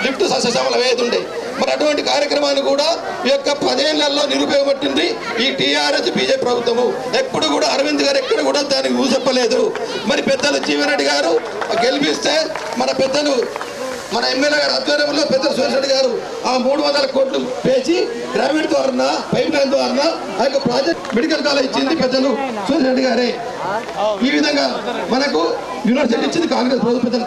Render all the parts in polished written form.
Lift సస్యశ్యామలం అవుతుండే. మరి అటువంటి కార్యక్రమాన్ని కూడా ఈ యొక్క 10 ఏళ్లలో నిరుపయోగపట్టింది ఈ టీఆర్ఎస్ బీజేపీ ప్రభుత్వము. ఎప్పుడు కూడా అరవింద్ గారు ఎక్కడ కూడా దానికి ఊసెప్పలేదు. మరి పెద్దలు జీవన్ రెడ్డి గారు గెలిపిస్తే మన పెద్దలు మన ఎమ్మెల్యే గారు ఆధ్వర్యంలో పెద్దలు సురేష్ రెడ్డి గారు ఆ 300 కోట్లు పేచి గ్రామీణ ద్వారా పైప్ లైన్ ద్వారా ఆ యొక్క ప్రాజెక్ట్ మెడికల్ కాలేజ్ ఇచ్చింది పెద్దలు సురేష్ రెడ్డి గారే. ఈ విధంగా మనకు యూనివర్సిటీ ఇచ్చింది కాంగ్రెస్ ప్రభుత్వం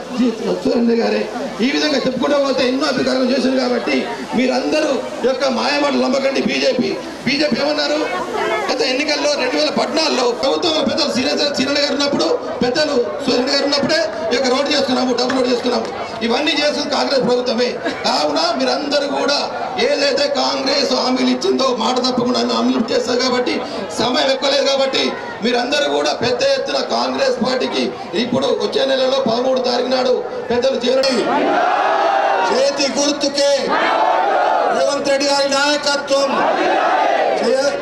సురేష్ రెడ్డి గారే. ఈ విధంగా చెప్పుకుంటూ పోతే ఎన్నో అభిప్రాయాలు చేశారు. కాబట్టి మీరందరూ యొక్క మాయమాటలు నమ్మకండి. బీజేపీ ఏమన్నారు గత ఎన్నికల్లో 2014లో ప్రభుత్వం పెద్దలు సీనియర్ గారు ఉన్నప్పుడు పెద్దలు సురేష్ గారు ఉన్నప్పుడే ఈ యొక్క రోడ్డు చేస్తున్నాము, డబ్బు రోడ్డు చేస్తున్నాము. ఇవన్నీ చేస్తుంది కాంగ్రెస్ ప్రభుత్వమే. కావున మీరందరూ కూడా ఏదైతే కాంగ్రెస్ హామీలు ఇచ్చిందో మాట తప్పకుండా హామీలు చేస్తారు. కాబట్టి సమయం ఎక్కువలేదు. కాబట్టి మీరందరూ కూడా పెద్ద ఎత్తున కాంగ్రెస్ పార్టీకి ఇప్పుడు వచ్చే నెలలో 13 తారీఖు నాడు పెద్దలు చేతి గుర్తుకే రేవంత్ రెడ్డి గారి నాయకత్వం,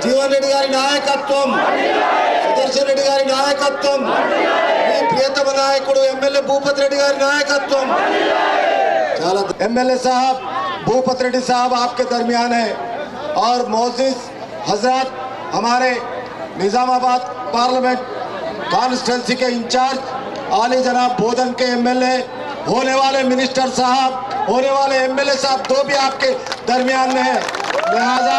జీవన్ రెడ్డి గారి నాయకత్వం, సుదర్శన్ రెడ్డి గారి నాయకత్వం, మీ ప్రియతమ నాయకుడు ఎమ్మెల్యే భూపతి రెడ్డి గారి నాయకత్వం. చాలా एमएलए साहब भूपत रेड्डी साहब आपके दरमियान है और मोजिज हजरत हमारे निजामाबाद पार्लियामेंट कॉन्स्टिट्यूंसी के इंचार्ज आली जनाब बोधन के एमएलए होने वाले मिनिस्टर साहब, होने वाले एमएलए साहब दो भी आपके दरमियान में है। लिहाजा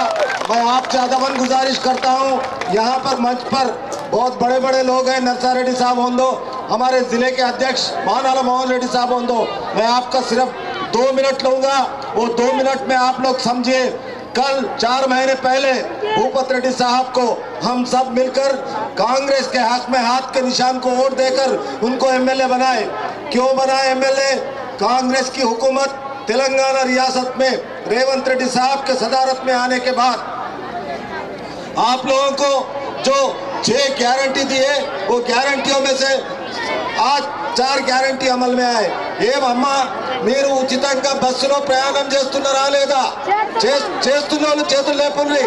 मैं आपसे अदबन गुजारिश करता हूँ, यहाँ पर मंच पर बहुत बड़े बड़े लोग हैं। नरसा रेड्डी साहब होंदो, हमारे जिले के अध्यक्ष मानाला मोहन रेड्डी साहब होंदो, मैं आपका सिर्फ 2 मिनट लूंगा। वो 2 मिनट में आप लोग समझिए, कल 4 महीने पहले भूपत रेड्डी साहब को हम सब मिलकर कांग्रेस के हक में हाथ के निशान को वोट देकर उनको एमएलए बनाए। क्यों बनाए एमएलए? कांग्रेस की हुकूमत तेलंगाना रियासत में रेवंत रेड्डी साहब के सदारत में आने के बाद आप लोगों को जो 6 गारंटी दी है, वो गारंटियों में से आज 4 గ్యారంటీ అమలు में आए। ఏమమ్మా మీరు ఉచితంగా బస్సులో ప్రయాణం చేస్తున్నారా లేదా? చేస్తున్న వాళ్ళు చేతులు లేపుండ్రి.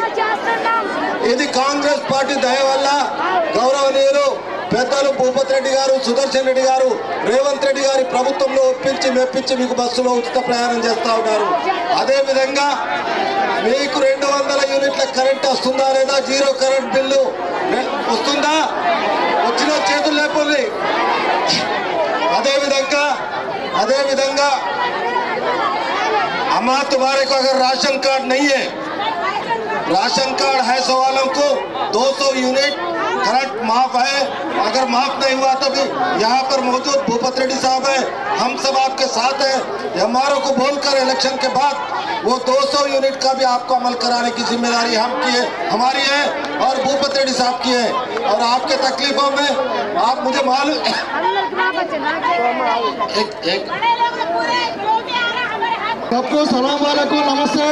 ఇది కాంగ్రెస్ పార్టీ దయ వల్ల గౌరవనీయులు పెద్దలు భూపతి రెడ్డి గారు, సుదర్శన్ రెడ్డి గారు రేవంత్ రెడ్డి గారి ప్రభుత్వంలో ఒప్పించి మెప్పించి మీకు బస్సులో ఉచిత ప్రయాణం చేస్తూ ఉన్నారు. అదేవిధంగా మీకు 200 యూనిట్ల కరెంట్ వస్తుందా లేదా? 0 కరెంట్ బిల్లు వస్తుందా? వచ్చిన చేతులు లేపుండ్రి. अदेविधंगा अम्मा तुम्हारे को अगर राशन कार्ड नहीं है, राशन कार्ड है सो वालों को 200 यूनिट करंट माफ है। अगर माफ नहीं हुआ तो भी यहाँ पर मौजूद भूपत रेड्डी साहब है, हम सब आपके साथ हैं। एमआरओ को बोलकर इलेक्शन के बाद वो 200 यूनिट का भी आपको अमल कराने की जिम्मेदारी हमारी है और भूपत रेड्डी साहब की है। और आपके तकलीफों में आप मुझे मालूम सबको सलाम वालेकुम, नमस्ते।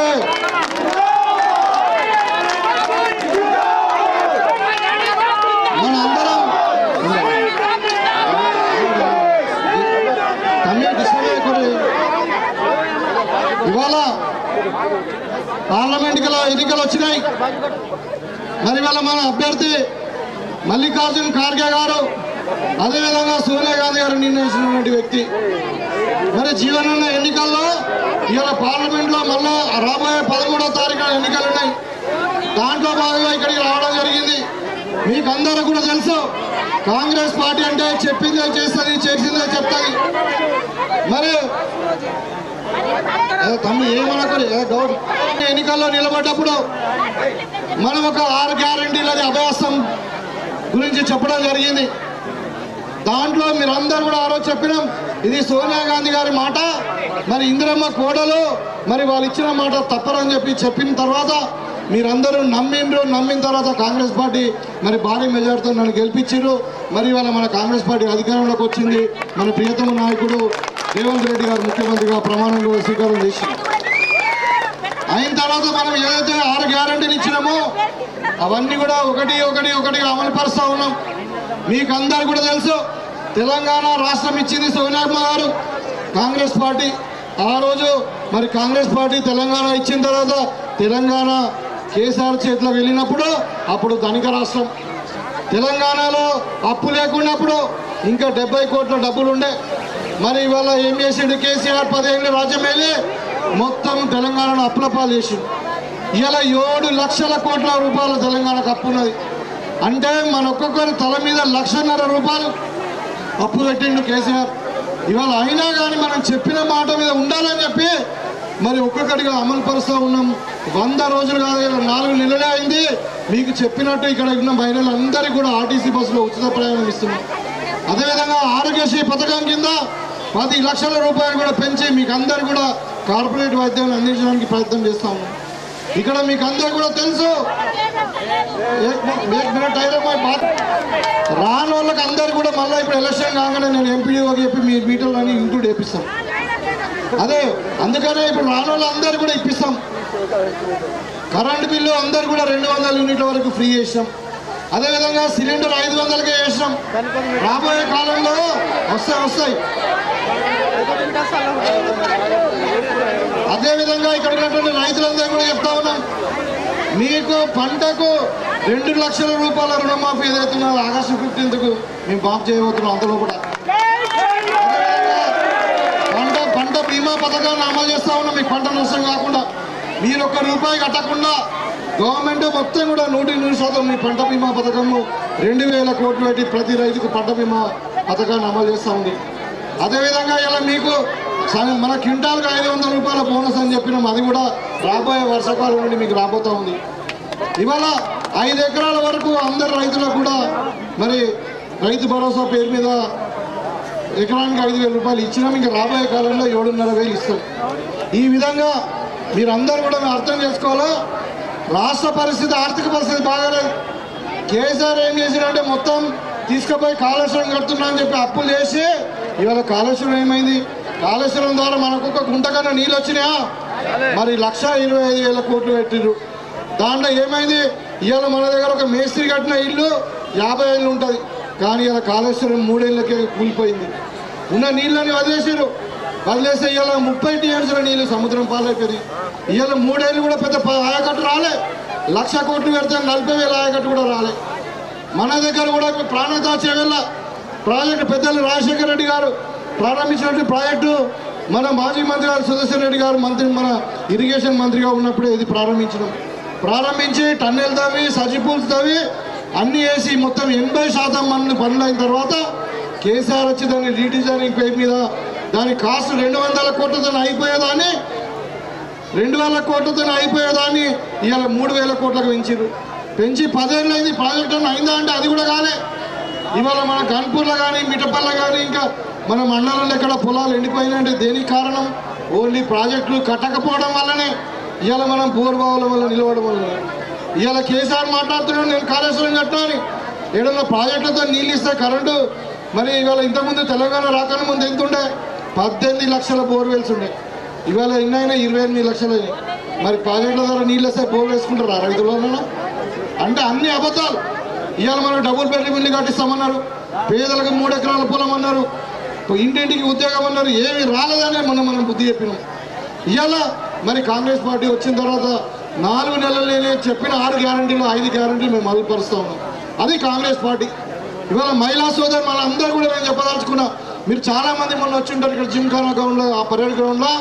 ఇవాళ పార్లమెంట్ ఎన్నికలు వచ్చినాయి. మరి ఇవాళ మన అభ్యర్థి మల్లికార్జున్ ఖార్గే గారు, అదేవిధంగా సోనియా గాంధీ గారు నిర్ణయించినటువంటి వ్యక్తి. మరి జీవనన్న ఎన్నికల్లో ఇవాళ పార్లమెంట్లో మళ్ళా రాబోయే 13వ తారీఖున ఎన్నికలు ఉన్నాయి. దాంట్లో భాగంగా ఇక్కడికి రావడం జరిగింది. మీకు అందరూ కూడా తెలుసు, కాంగ్రెస్ పార్టీ అంటే చెప్పిందే చేస్తుంది, చేసిందే చెప్తుంది. మరి తమ్ముడు ఏమనుకోరు, ఎన్నికల్లో నిలబడ్డప్పుడు మనం ఒక 6 గ్యారంటీలది అభయాస్తం గురించి చెప్పడం జరిగింది. దాంట్లో మీరందరూ కూడా ఆ రోజు చెప్పినాం, ఇది సోనియా గాంధీ గారి మాట, మరి ఇందిరమ్మ కోడలు మరి వాళ్ళు ఇచ్చిన మాట తప్పరని చెప్పిన తర్వాత మీరందరూ నమ్మిన తర్వాత కాంగ్రెస్ పార్టీ మరి భారీ మెజార్టీతో నన్ను గెలిపించారు. మరి ఇవాళ మన కాంగ్రెస్ పార్టీ అధికారంలోకి వచ్చింది. మన ప్రియతమ నాయకుడు రేవంత్ రెడ్డి గారు ముఖ్యమంత్రిగా ప్రమాణంలో స్వీకారం చేశారు. అయిన తర్వాత మనం ఏదైతే 6 గ్యారంటీలు ఇచ్చినామో అవన్నీ కూడా ఒకటి అమలు పరుస్తూ ఉన్నాం. మీకు అందరు కూడా తెలుసు, తెలంగాణ రాష్ట్రం ఇచ్చింది సోనియామ్మ గారు, కాంగ్రెస్ పార్టీ. ఆ రోజు మరి కాంగ్రెస్ పార్టీ తెలంగాణ ఇచ్చిన తర్వాత తెలంగాణ కేసీఆర్ చేతిలో వెళ్ళినప్పుడు అప్పుడు ధనిక రాష్ట్రం. తెలంగాణలో అప్పు లేకున్నప్పుడు ఇంకా 70 కోట్ల డబ్బులు ఉండే. మరి ఇవాళ ఏం చేసిండు కేసీఆర్ 10 ఏళ్ళు రాజ్యం వెళ్ళి మొత్తం తెలంగాణను అప్పులపాలు చేసిండు. ఇవాళ 7 లక్షల కోట్ల రూపాయలు తెలంగాణకు అప్పు ఉన్నది. అంటే మన ఒక్కొక్కరి తల మీద 1,50,000 రూపాయలు అప్పు పెట్టిండు కేసీఆర్. ఇవాళ అయినా కానీ మనం చెప్పిన మాట మీద ఉండాలని చెప్పి మరి ఒక్కొక్కటిగా అమలు పరుస్తూ ఉన్నాం. 100 రోజులు కాదు, 4 నెలలే అయింది. మీకు చెప్పినట్టు ఇక్కడ ఉన్న మహిళలందరికీ కూడా ఆర్టీసీ బస్సులో ఉచిత ప్రయాణం ఇస్తున్నాం. అదేవిధంగా ఆరోగ్యశ్రీ పథకం కింద 10 లక్షల రూపాయలు కూడా పెంచి మీకు అందరు కూడా కార్పొరేట్ వైద్యాన్ని అందించడానికి ప్రయత్నం చేస్తా ఉన్నాం. ఇక్కడ మీకు అందరూ కూడా తెలుసు, రాని వాళ్ళకి అందరు కూడా మళ్ళీ ఇప్పుడు ఎలక్షన్ కాగానే నేను ఎంపీడీఓకి చెప్పి మీ మీటర్లని ఇంక్లూడ్ చేపిస్తాం. అదే అందుకనే ఇప్పుడు రాని వాళ్ళందరూ కూడా ఇప్పిస్తాం. కరెంటు బిల్లు అందరు కూడా 200 యూనిట్ల వరకు ఫ్రీ చేసాం. అదేవిధంగా సిలిండర్ 500కే చేసాం. రాబోయే కాలంలో వస్తాయి. అదేవిధంగా ఇక్కడ ఉన్నటువంటి రైతులందరూ కూడా చెప్తా ఉన్నాం, మీకు పంటకు 2 లక్షల రూపాయల రుణమాఫీ ఏదైతుందో ఆగస్టు 15కు మేము మాఫ్ చేయబోతున్నాం. అంతలో కూడా పంట బీమా పథకాన్ని అమలు చేస్తా ఉన్నాం. మీకు పంట నష్టం కాకుండా మీరు ₹1 కట్టకుండా గవర్నమెంట్ మొత్తం కూడా 100% మీ పంట బీమా పథకము 2,000 కోట్లు పెట్టి ప్రతి రైతుకు పంట బీమా పథకాన్ని అమలు చేస్తూ ఉంది. అదేవిధంగా ఇలా మీకు మన క్వింటాల్కి 500 రూపాయల బోనస్ అని చెప్పినాం. అది కూడా రాబోయే వర్షాకాలం నుండి మీకు రాబోతూ ఉంది. ఇవాళ 5 ఎకరాల వరకు అందరు రైతులకు కూడా మరి రైతు భరోసా పేరు మీద ఎకరానికి 5,000 రూపాయలు ఇచ్చినాం. ఇంకా రాబోయే కాలంలో 7,500 ఇస్తాం. ఈ విధంగా మీరందరూ కూడా అర్థం చేసుకోవాలా, రాష్ట్ర పరిస్థితి ఆర్థిక పరిస్థితి బాగాలేదు. కేసీఆర్ ఏం చేసినంటే మొత్తం తీసుకుపోయి కాళేశ్వరం కడుతున్నా అని చెప్పి అప్పులు చేసి ఇవాళ కాళేశ్వరం ఏమైంది? కాళేశ్వరం ద్వారా మనకు ఒక గుంట కన్నా నీళ్ళు వచ్చినాయా? మరి 1,25,000 కోట్లు పెట్టిర్రు. దాంట్లో ఏమైంది? ఇవాళ మన దగ్గర ఒక మేస్త్రి కట్టిన ఇల్లు 50 ఏళ్ళు ఉంటుంది, కానీ ఇలా కాళేశ్వరం 3 ఏళ్ళకే కూలిపోయింది. ఉన్న నీళ్ళని వదిలేస్తే ఇవాళ 30 టీఎంసీల నీళ్ళు సముద్రం పాలైపోయింది. ఇవాళ 3 ఏళ్ళు కూడా పెద్ద ఆయకట్టు రాలే. 1,00,000 కోట్లు పెడితే 40,000 ఆయకట్టు కూడా రాలే. మన దగ్గర కూడా ప్రాణదాచేవల్ల ప్రాజెక్టు పెద్దలు రాజశేఖర రెడ్డి గారు ప్రారంభించినటువంటి ప్రాజెక్టు మన మాజీ మంత్రి గారు సుదర్శన్ రెడ్డి గారు మన ఇరిగేషన్ మంత్రిగా ఉన్నప్పుడే ఇది ప్రారంభించి టన్నెల్ తవ్వి సజిపూల్స్ తవ్వి అన్నీ వేసి మొత్తం 80% పనులు అయిన తర్వాత కేసీఆర్ వచ్చి దాన్ని రీడిజైనింగ్ పేరు మీద దాని కాస్ట్ 200 కోట్లతో అయిపోయేదాన్ని 2,000 కోట్లతో అయిపోయేదాన్ని ఇవాళ 3,000 కోట్లకు పెంచి 10 ఏళ్ళు అయింది. ప్రాజెక్ట్ అయిందా అంటే అది కూడా కాలే. ఇవాళ మన గన్పూర్లో కానీ మిఠపల్లో కానీ ఇంకా మన మండలంలో ఎక్కడ పొలాలు ఎండిపోయినాయంటే దేనికి కారణం? ఓన్లీ ప్రాజెక్టులు కట్టకపోవడం వల్లనే. ఇవాళ మనం బోర్బావుల వల్ల నిలవడం వల్ల ఇవాళ కేసీఆర్ మాట్లాడుతున్నాడు, నేను కాళేశ్వరం కట్టాను. ఏదన్నా ప్రాజెక్టులతో నీళ్ళు ఇస్తే కరెంటు మరి ఇవాళ ఇంతకుముందు తెలంగాణ రాకనే ముందు ఎంత ఉండే? 18 లక్షల బోర్వెల్స్ ఉండే. ఇవాళ ఎన్నైనా 28 లక్షలు అయినాయి. మరి ప్రాజెక్టుల ద్వారా నీళ్ళు వస్తే బోర్ వేసుకుంటారా రైతులన్నా? అంటే అన్ని అబద్ధాలు. ఇవాళ మనం డబుల్ బెడ్రూమ్ ఇల్లు కట్టిస్తామన్నారు, పేదలకు 3 ఎకరాల పొలం అన్నారు, ఇంటింటికి ఉద్యోగం అన్నారు. ఏమి రాలేదనే మనం బుద్ధి చెప్పినాం. ఇవాళ మరి కాంగ్రెస్ పార్టీ వచ్చిన తర్వాత 4 నెలలు చెప్పిన 6 గ్యారంటీలు 5 గ్యారంటీలు మేము అమలు పరుస్తూ ఉన్నాం. అది కాంగ్రెస్ పార్టీ. ఇవాళ మహిళా సోదరు మనందరూ కూడా నేను చెప్పదలుచుకున్నా, మీరు చాలామంది మొన్న వచ్చి ఉంటారు ఇక్కడ జిమ్ఖానా గ్రౌండ్లో, ఆ పరేడ్ గ్రౌండ్లో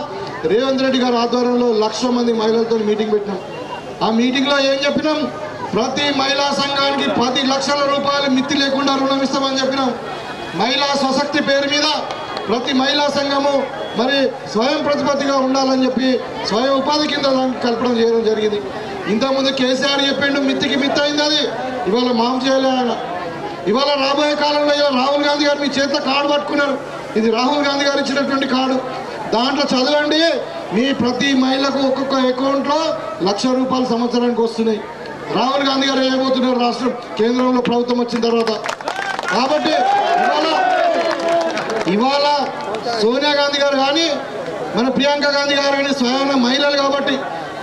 రేవంత్ రెడ్డి గారి ఆధ్వర్యంలో 1,00,000 మంది మహిళలతో మీటింగ్ పెట్టినాం. ఆ మీటింగ్లో ఏం చెప్పినాం? ప్రతి మహిళా సంఘానికి 10 లక్షల రూపాయలు మిత్తి లేకుండా రుణం ఇస్తామని చెప్పినాం. మహిళా స్వశక్తి పేరు మీద ప్రతి మహిళా సంఘము మరి స్వయం ప్రతిపత్తిగా ఉండాలని చెప్పి స్వయం ఉపాధి కింద కల్పన చేయడం జరిగింది. ఇంతకుముందు కేసీఆర్ చెప్పిండు మిత్తికి మిత్తి అయింది, అది ఇవాళ మాం చేయలే ఆయన. ఇవాళ రాబోయే కాలంలో ఇవాళ రాహుల్ గాంధీ గారు మీ చేత కార్డు పట్టుకున్నారు. ఇది రాహుల్ గాంధీ గారు ఇచ్చినటువంటి కార్డు. దాంట్లో చదవండి, మీ ప్రతి మహిళకు ఒక్కొక్క అకౌంట్లో 1,00,000 రూపాయలు సంవత్సరానికి వస్తున్నాయి. రాహుల్ గాంధీ గారు వేయబోతున్నారు రాష్ట్రం కేంద్రంలో ప్రభుత్వం వచ్చిన తర్వాత. కాబట్టి ఇవాళ సోనియా గాంధీ గారు కానీ మన ప్రియాంక గాంధీ గారు కానీ స్వయం మహిళలు కాబట్టి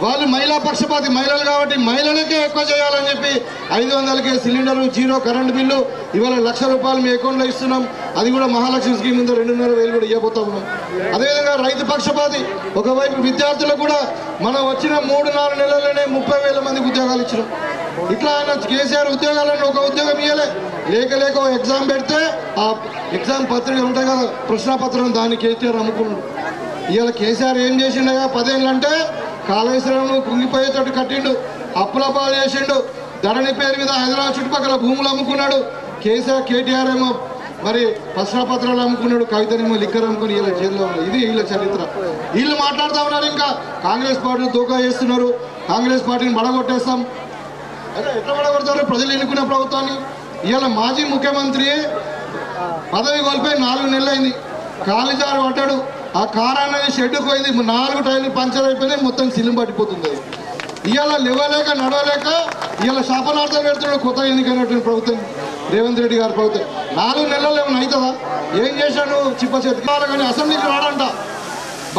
వాళ్ళు మహిళా పక్షపాతి మహిళలు కాబట్టి మహిళలకే ఎక్కువ చేయాలని చెప్పి 500కే సిలిండరు, 0 కరెంటు బిల్లు, ఇవాళ 1,00,000 రూపాయలు మీ అకౌంట్లో ఇస్తున్నాం. అది కూడా మహాలక్ష్మి స్కీమ్ మీద 2,500 కూడా ఇవ్వబోతా ఉన్నాం. అదేవిధంగా రైతు పక్షపాతి ఒకవైపు విద్యార్థులకు కూడా మనం వచ్చిన 3-4 నెలల్లోనే 30,000 మందికి ఉద్యోగాలు ఇచ్చినాం. ఇట్లా ఆయన కేసీఆర్ ఉద్యోగాలను ఒక ఉద్యోగం ఇవ్వలే, లేక ఓ ఎగ్జామ్ పెడితే ఆ ఎగ్జామ్ పత్రిక ఉంటాయి కదా ప్రశ్నపత్రం, దాన్ని కేసీఆర్ అమ్ముకున్నాడు. ఇవాళ కేసీఆర్ ఏం చేసిండగా 10 ఏళ్ళు అంటే కాళేశ్వరం కుంగిపోయేటట్టు కట్టిండు, అప్పుల పాలు చేసిండు, ధరణి పేరు మీద హైదరాబాద్ చుట్టుపక్కల భూములు అమ్ముకున్నాడు. కేటీఆర్ ఏమో మరి ప్రశ్నపత్రాలు అమ్ముకున్నాడు, కవితనేమో లిక్కర్ అమ్ముకుని వీళ్ళ జైల్లో ఉన్నారు. ఇది వీళ్ళ చరిత్ర. వీళ్ళు మాట్లాడుతూ ఉన్నారు ఇంకా కాంగ్రెస్ పార్టీని దోకా చేస్తున్నారు, కాంగ్రెస్ పార్టీని బడగొట్టేస్తాం. అదే ఎట్లా బడగొడతారు? ప్రజలు ఎన్నుకున్న ప్రభుత్వాన్ని. ఇవాళ మాజీ ముఖ్యమంత్రి పదవి కోల్పోయి 4 నెలలు అయింది, కాలిజారు పడ్డాడు, ఆ కారు అనేది షెడ్డుకు పోయింది, 4 టైర్లు పంచర్ అయిపోయినాయి, మొత్తం సిలిం పట్టిపోతుంది. ఇవాళ లేవలేక నడవలేక ఇవాళ శాపనార్థం పెడుతున్నాడు కొత్త ఎన్నికైనటువంటి ప్రభుత్వం రేవంత్ రెడ్డి గారి ప్రభుత్వం. 4 నెలలు ఏమైనా అవుతుందా? ఏం చేశాడు? చిప్ప చేతికి కానీ అసెంబ్లీకి రాడంట,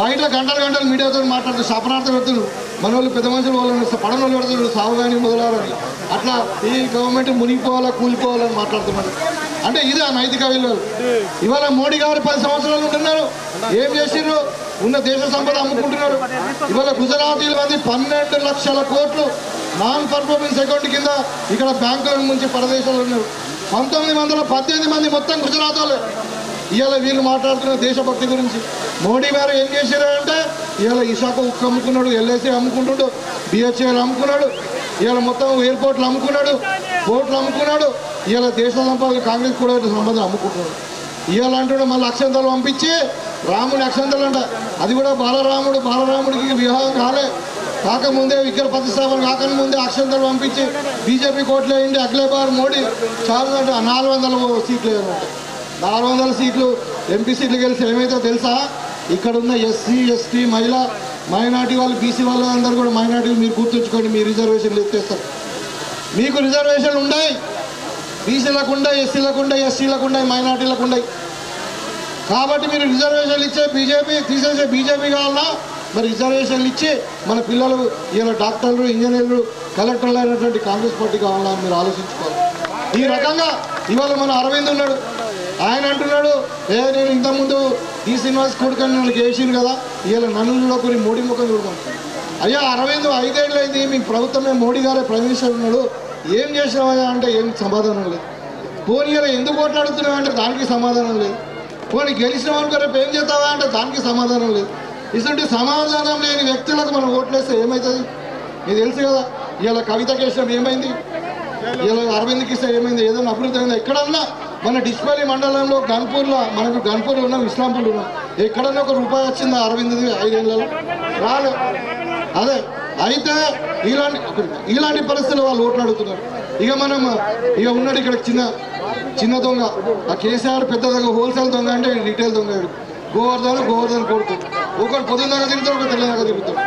బయట గంటలు మీడియాతో మాట్లాడుతూ శాపనార్థం పెడుతున్నాడు. మన వాళ్ళు పెద్ద మనుషులు వాళ్ళని పడన వాళ్ళు పెడుతున్నాడు, సాగు కానీ మొదలారని. అట్లా ఈ గవర్నమెంట్ మునిగిపోవాలా కూలిపోవాలని మాట్లాడుతున్నాడు. అంటే ఇదే నైతిక విలువలు. ఇవాళ మోడీ గారు 10 సంవత్సరాలు ఉంటున్నారు, ఏం చేసిర్రు? ఉన్న దేశ సంపద అమ్ముకుంటున్నారు. ఇవాళ గుజరాతీల మంది 12 లక్షల కోట్లు నాన్ పర్ఫార్మెన్స్ అకౌంట్ కింద ఇక్కడ బ్యాంకుల నుంచి పరదేశాలు ఉన్నారు. 1918 మంది మొత్తం గుజరాత్ వాళ్ళు. ఇవాళ వీళ్ళు మాట్లాడుతున్న దేశభక్తి గురించి. మోడీ గారు ఏం చేశారు అంటే ఇవాళ ఇషాక ఉక్కు అమ్ముకున్నాడు, ఎల్ఐసి అమ్ముకుంటున్నాడు, బిహెచ్ఎల్ అమ్ముకున్నాడు, ఇవాళ మొత్తం ఎయిర్పోర్ట్లు అమ్ముకున్నాడు, పోర్ట్లు అమ్ముకున్నాడు. ఇవాళ దేశ సంపద కాంగ్రెస్ కూడా సంపద అమ్ముకుంటున్నాడు. ఇవాళ అంటున్నాడు మళ్ళీ అక్షంతలు పంపించి రాముడి అక్షంతలు అంట, అది కూడా బాలరాముడికి వివాహం కాకముందే విగ్రహ ప్రతిష్టాపన కాకముందే అక్షంతలు పంపించి బీజేపీ కోట్లు వేయండి, అఖిల బార్ మోడీ చాలా అంటే 400 సీట్లు వేయాలంట. 400 సీట్లు ఎంపీ సీట్లు గెలిచి ఏమైతే తెలుసా? ఇక్కడ ఉన్న ఎస్సీ ఎస్టీ మైనార్టీ వాళ్ళు బీసీ వాళ్ళు అందరూ కూడా మైనార్టీలు మీరు గుర్తుంచుకోండి, మీ రిజర్వేషన్లు ఎత్తేస్తారు. మీకు రిజర్వేషన్లు ఉన్నాయి, బీసీలకు ఉన్నాయి, ఎస్సీలకు ఉన్నాయి, ఎస్సీలకు ఉన్నాయి, మైనార్టీలకు ఉన్నాయి. కాబట్టి మీరు రిజర్వేషన్లు ఇచ్చే బీజేపీ తీసేసే బీజేపీ కావాలన్నా మరి రిజర్వేషన్లు ఇచ్చి మన పిల్లలు ఇలా డాక్టర్లు ఇంజనీర్లు కలెక్టర్లు అయినటువంటి కాంగ్రెస్ పార్టీ కావాలన్నా మీరు ఆలోచించుకోవాలి. ఈ రకంగా ఇవాళ మన అరవింద్ ఉన్నాడు, ఆయన అంటున్నాడు నేను ఇంతకుముందు ఈ శ్రీనివాస్ కొడుకని నాకు వేసింది కదా, ఇవాళ నన్ను చూడకొని మోడీ ముఖం చూడమని. అయ్యా అరవింద్ 5 ఏళ్ళు అయింది మీ ప్రభుత్వమే, మోడీ గారే ప్రైమ్ మినిస్టర్ ఉన్నాడు, ఏం చేసినావా అంటే ఏం సమాధానం లేదు. పోనీ ఇలా ఎందుకు కొట్లాడుతున్నావా అంటే దానికి సమాధానం లేదు. పోనీ గెలిచిన వాళ్ళు రేపు ఏం చేస్తావా అంటే దానికి సమాధానం లేదు. ఇటువంటి సమాధానం లేని వ్యక్తులకు మనం ఓట్లేస్తే ఏమవుతుంది? మీకు తెలుసు కదా. ఇలా కవితకి ఇష్టం ఏమైంది, ఇలా అరవింద్కి ఇష్టం ఏమైంది, ఏదైనా అభివృద్ధి అయిందా? ఎక్కడన్నా మన డిస్పల్లి మండలంలో గన్పూర్లో, మనకు గన్పూర్లో ఉన్నాం, ఇస్లాంపూర్లో ఉన్నాం, ఎక్కడన్నా ₹1 వచ్చిందా అరవింద్ది 5 ఏళ్ళలో? రాలే. అదే అయితే ఇలాంటి పరిస్థితులు వాళ్ళు ఓట్లు అడుగుతున్నారు. ఇక మనం ఉన్నాడు ఇక్కడ చిన్న దొంగ, ఆ కేసీఆర్ పెద్ద దొంగ, హోల్సేల్ దొంగ అంటే రిటైల్ దొంగ. గోవర్ధన్ కొడుతుంది, ఒకరు పొద్దున్న దాకా తిరుగుతారు, ఒకరు తెల్ల దాకా తిరుగుతారు.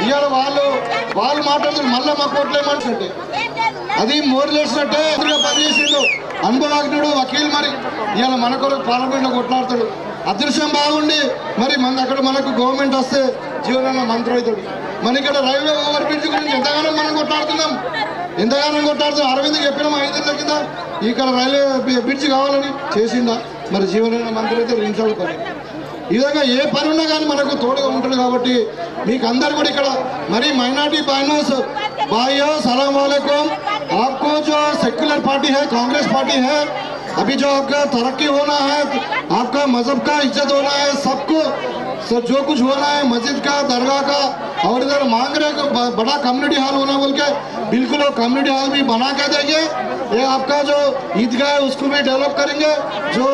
ఇవాళ వాళ్ళు మాట్లాడుతున్నారు మళ్ళీ మా కోట్లేమంటే అది మోరలేసినట్టే పనిచేసిండు, అనుభవజ్ఞుడు, వకీల్. మరి ఇవాళ మన కొరకు పార్లమెంట్లో కొట్లాడతాడు. అదృశ్యం బాగుండి మరి అక్కడ మనకు గవర్నమెంట్ వస్తే జీవనాన్న మంత్రి అవుతాడు. మన ఇక్కడ రైల్వే ఓవర్ బ్రిడ్జ్ గురించి ఎంతగానో మనం కొట్లాడుతున్నాం. అరవింద్ చెప్పినాం 5 ఏళ్ళ కింద ఇక్కడ రైల్వే బ్రిడ్జ్ కావాలని, చేసిందా? మరి జీవనాన్న మంత్రి అయితే 2 నిమిషాలు పని. ఈ విధంగా ఏ పని ఉన్నా కానీ మనకు తోడుగా ఉంటుంది. కాబట్టి మీకు అందరు కూడా ఇక్కడ మరి మైనార్టీ బहनों भाइयों सलाम वालेकुम। आपको जो सेक्युलर पार्टी है, कांग्रेस पार्टी है, अभी जो आपका तरक्की होना है, आपका मजहब का इज्जत होना है, सबको सब जो कुछ होना है मस्जिद का, दरगाह का, और इधर मांग रहे बड़ा कम्युनिटी हॉल होना बोल के, बिल्कुल वो कम्युनिटी हॉल भी बना के देंगे। ये आपका जो ईदगाह है उसको भी डेवलप करेंगे। जो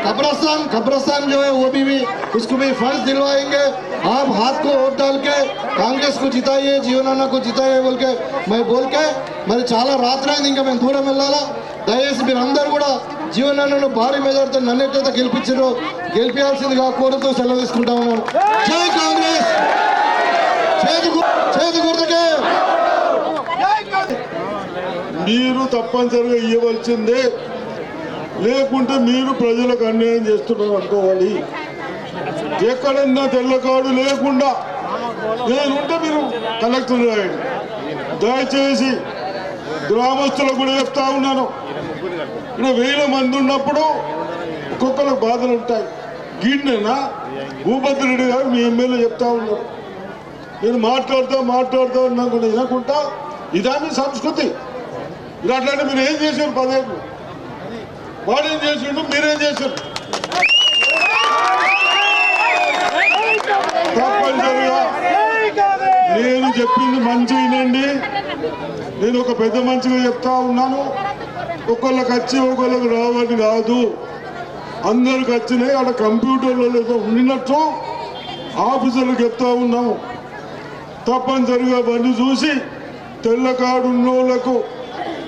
कब्रस्तान जो है वो भी उसको भी फंड दिलवाएंगे। आप हाथ को वोट डाल के कांग्रेस को जिताइए, जीवनाना को जिताइए बोल के मैं बोल के మరి చాలా రాత్రి అయింది, ఇంకా మేము దూరం వెళ్ళాలా. దయచేసి మీరు అందరూ కూడా జీవనాన్నను భారీ మెజార్టీతో నన్ను ఎట్లయితే గెలిపించారో గెలిపించాల్సిందిగా కోరుతూ సెలవు తీసుకుంటా ఉన్నాను. జై కాంగ్రెస్, చేతి గుర్తుకే. మీరు తప్పనిసరిగా ఇవ్వవలసిందే, లేకుంటే మీరు ప్రజలకు అన్యాయం చేస్తున్నారు అనుకోవాలి. ఎక్కడన్నా తెల్లకాడు లేకుండా నేనుంటే మీరు కలెక్టర్ రాయండి. దయచేసి గ్రామస్తులకు కూడా చెప్తా ఉన్నాను, ఇక్కడ 1000 మంది ఉన్నప్పుడు ఒక్కొక్కరికి బాధలు ఉంటాయి. గిన్నెనా భూపతి రెడ్డి గారు మీ ఎమ్మెల్యే చెప్తా ఉన్నారు, నేను మాట్లాడుతా ఉన్నా కూడా వినకుండా ఇదా మీ సంస్కృతి? ఇక అట్లాంటి మీరు ఏం చేశారు 10 ఏళ్ళు? వాడేం చేసిండు, మీరేం చేశారు? తప్పనిసరిగా నేను చెప్పింది మంచి వినండి. నేను ఒక పెద్ద మంచిగా చెప్తా ఉన్నాను. ఒకళ్ళకి వచ్చి ఒకళ్ళకి రావని కాదు, అందరికి వచ్చినాయి. ఆడ కంప్యూటర్లో ఏదో ఉండినట్టు ఆఫీసర్లకు చెప్తా ఉన్నాము. తప్పనిసరిగా బండి చూసి తెల్ల కార్డు ఉన్నోళ్లకు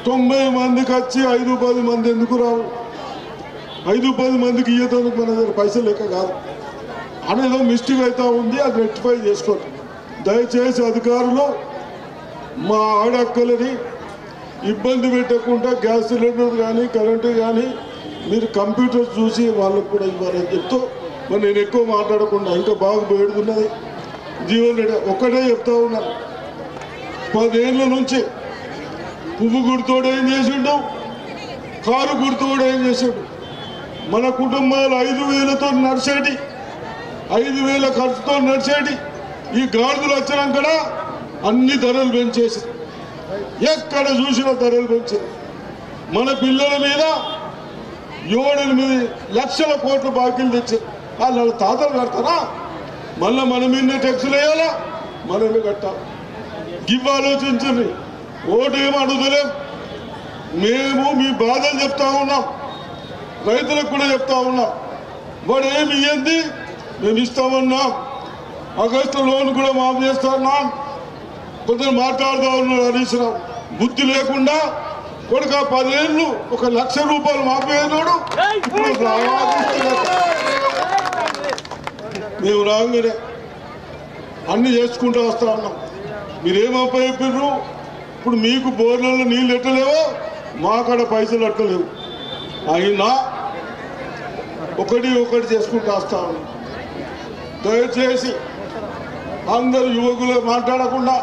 90 మందికి వచ్చి 5-10 మంది ఎందుకు రావు? 5-10 మందికి ఇయ్యడానికి మన దగ్గర పైసలు లెక్క కాదు అనేదో మిస్టేక్ అవుతా ఉంది. అది రెక్టిఫై చేసుకోండి దయచేసి అధికారులు. మా ఆడక్కలని ఇబ్బంది పెట్టకుండా గ్యాస్ సిలిండర్ కానీ కరెంటు కానీ మీరు కంప్యూటర్ చూసి వాళ్ళకు కూడా ఇవ్వాలని చెప్తూ మరి నేను ఎక్కువ మాట్లాడకుండా ఇంకా బాగా వేడుకున్నది. జీవన్ రెడ్డి ఒక్కటే చెప్తా ఉన్నాను, 10 ఏళ్ళ నుంచి పువ్వు గుర్తోడు ఏం చేసిండు, కారు గుర్తోడు ఏం చేసాడు. మన కుటుంబాలు 5,000తో నడిచేటి, 5,000 ఖర్చుతో నడిచేటి ఈ గాడిదలు వచ్చినాక అన్ని ధరలు పెంచేసి, ఎక్కడ చూసినా ధరలు పెంచారు. మన పిల్లల మీద 7-8 లక్షల కోట్ల బాకీలు తెచ్చారు. వాళ్ళ తాతలు కడతారా? మళ్ళీ మన మీద ట్యాక్సులు వేయాలా, మనమే కట్టాలి. గివ్ ఆలోచించండి. ఓటేమో అడుగుతలేం. మేము మీ బాధలు చెప్తా ఉన్నాం, రైతులకు కూడా చెప్తా ఉన్నాం. వాడు ఏమి ఇయ్యంది మేము ఇస్తామన్నాం. ఆగస్టు లోన్ కూడా మాఫ్ చేస్తున్నాం. కొందరు మాట్లాడుతూ ఉన్నారు హరీష్ రావు. బుద్ధి లేకుండా కొడుక 10 ఏళ్ళు 1,00,000 రూపాయలు మాఫేయనోడు ఇప్పుడు మేము రాగానే అన్ని చేసుకుంటూ వస్తా ఉన్నాం. మీరేం అప్పచెప్పారు? ఇప్పుడు మీకు బోర్లలో నీళ్ళు ఎట్టలేవో మాకాడ పైసలు ఎట్టలేవు. అయినా ఒకటి చేసుకుంటూ వస్తా ఉన్నాం. దయచేసి అందరు యువకులు మాట్లాడకుండా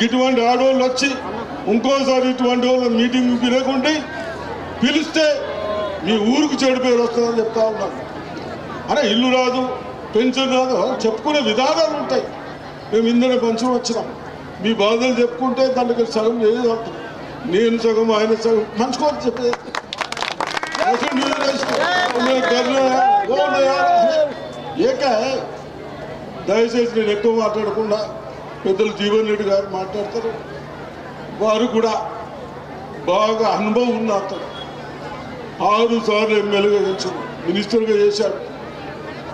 ఇటువంటి ఆడవాళ్ళు వచ్చి ఇంకోసారి ఇటువంటి వాళ్ళ మీటింగ్ పిలవకుండా పిలిస్తే మీ ఊరికి చెడు పేరు వస్తుందని చెప్తా ఉన్నాను. అరే ఇల్లు రాదు, పెన్షన్ రాదు, చెప్పుకునే విధానాలు ఉంటాయి. మేము ఇందరే పంచం వచ్చినాం. మీ బాధలు చెప్పుకుంటే దానికి సగం చేయగలుగుతాం. నేను సగం ఆయన సగం పంచుకోవచ్చు చెప్పేది. దయచేసి నేను ఎక్కువ మాట్లాడకుండా పెద్దలు జీవన్ రెడ్డి గారు మాట్లాడతారు. వారు కూడా బాగా అనుభవం ఉన్న అతను. 6 సార్లు ఎమ్మెల్యేగా చేశాడు, మినిస్టర్గా చేశాడు.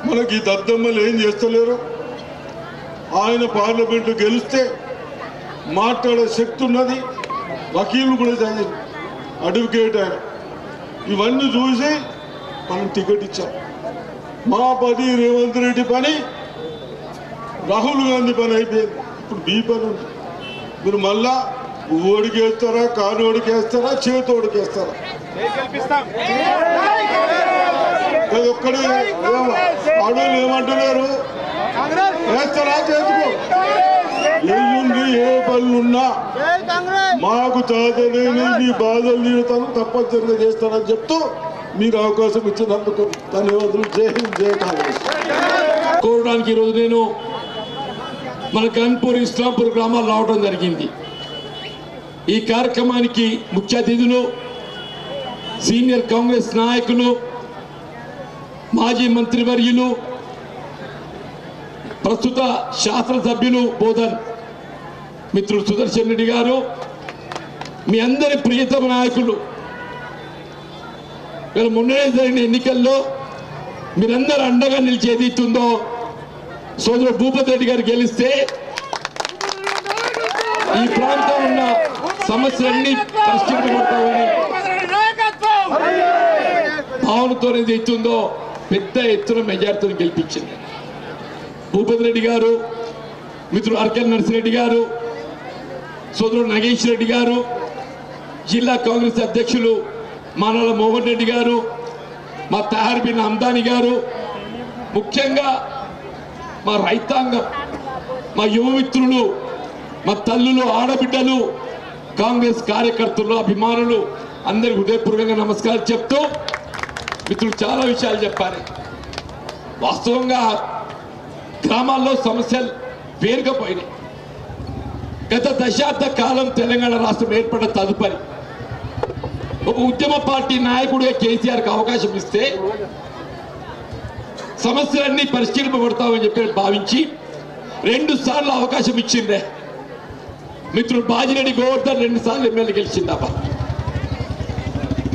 మనకి ఈ దద్దమ్మలు ఏం చేస్తలేరు. ఆయన పార్లమెంటు గెలిస్తే మాట్లాడే శక్తి ఉన్నది. వకీలు కూడా చదివి అడ్వకేట్ ఆయన. ఇవన్నీ చూసి మనం టికెట్ ఇచ్చాం. మా పని రేవంత్ రెడ్డి పని, రాహుల్ గాంధీ పని అయిపోయింది. ఇప్పుడు మీ పని ఉంది. మీరు మళ్ళా ఓడికేస్తారా, కారు ఓడికేస్తారా, చేతి ఓడికేస్తారా? ఒక్కడే ఆడవాళ్ళు ఏమంటున్నారు? వేస్తారా చేతుకు? ఏయుండి ఏ పనులున్నా మాకు చాతనేని మీ బాధలు తీరుతాను, తప్పనిసరిగా చేస్తానని చెప్తూ మీరు అవకాశం ఇచ్చినందుకు ధన్యవాదాలు. జై హింద్, జై కాంగ్రెస్. కోరడానికి ఈరోజు నేను మన కాన్పూర్ ఇస్లాంపూర్ గ్రామాలు రావడం జరిగింది. ఈ కార్యక్రమానికి ముఖ్య అతిథులు సీనియర్ కాంగ్రెస్ నాయకులు, మాజీ మంత్రివర్యులు, ప్రస్తుత శాసనసభ్యులు బోధన్ మిత్రులు సుదర్శన్ రెడ్డి గారు, మీ అందరి ప్రియతమ నాయకులు. మొన్ననే జరిగిన ఎన్నికల్లో మీరందరూ అండగా నిలిచేది ఇస్తుందో సోదరు భూపతి రెడ్డి గారు గెలిస్తే ఈ ప్రాంతం ఉన్న సమస్యలన్నీ పరిష్కరించబడతామని భావనతో ఇస్తుందో పెద్ద ఎత్తున మెజార్టీతో గెలిపించింది. భూపతి రెడ్డి గారు, మిత్రులు అర్కల్ నర్సిరెడ్డి గారు, సోదరుడు నగేష్ రెడ్డి గారు, జిల్లా కాంగ్రెస్ అధ్యక్షులు మానల మోహన్ రెడ్డి గారు, మా తహార్ బిన్ హమ్దాని గారు, ముఖ్యంగా మా రైతాంగం, మా యువ మిత్రులు, మా తల్లులు, ఆడబిడ్డలు, కాంగ్రెస్ కార్యకర్తలు, అభిమానులు అందరి హృదయపూర్వకంగా నమస్కారం చెప్తూ మిత్రులు చాలా విషయాలు చెప్పారు. వాస్తవంగా గ్రామాల్లో సమస్యలు పేరుకపోయినాయి. గత దశాబ్ద కాలం తెలంగాణ రాష్ట్రం ఏర్పడిన తదుపరి ఒక ఉద్యమ పార్టీ నాయకుడిగా కేసీఆర్కి అవకాశం ఇస్తే సమస్యలన్నీ పరిష్కరింపబడతామని చెప్పి భావించి 2 సార్లు అవకాశం ఇచ్చిందే. మిత్రుడు బాజిరెడ్డి గోవర్ధన్ 2 సార్లు ఎమ్మెల్యే గెలిచిందాబా.